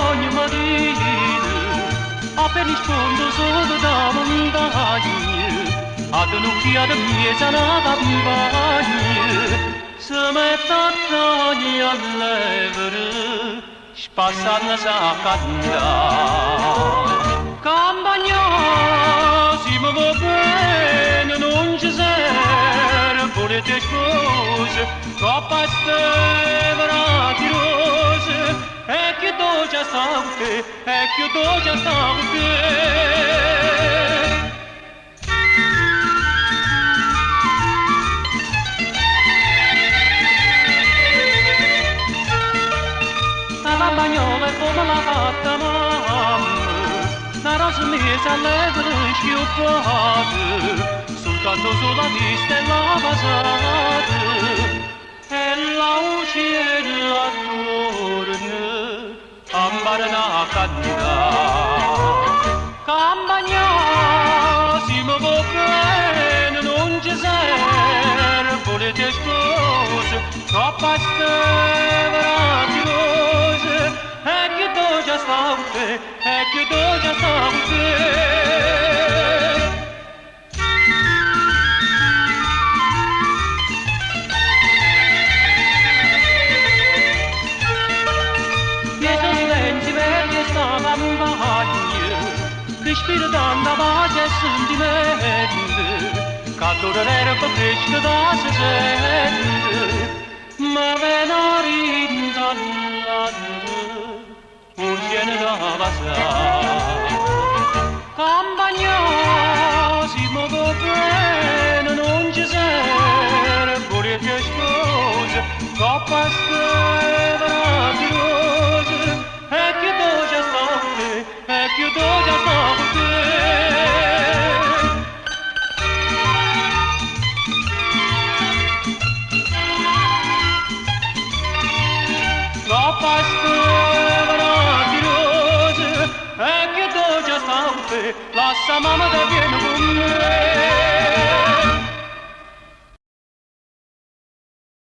sogno marino, appena rispondo solo da montagna, ad un'occhia di miesa una campagna, se mette a taglia all'evere, spassano sa cantare. Campagna, si mi va bene, non ci serve, volete spose, troppa stevra di rose, e che do già saute, e che do già saute. La bagnola è come l'ha fatta mamma, una rosa messa allegre schiuppata, soltanto sulla vista e la basata, e la uccella attorno, ambarana a cantare. Campagna, si mi va bene, non ci serve, volete spose, troppa stevra di rose, e che do già saute, e che do già saute. Dietro silenzio verde sta campagna, respirando a pace e sentimento, calore l'erba cresce da se sente, ma venari dall'anno, un viene da passare. Campagna, si muove bene, non ci serve, volete spose, troppa stevra di rose, e che do già state, e che do già state. Troppa stevra di rose, e che do già state, lascia mamma da viene con me.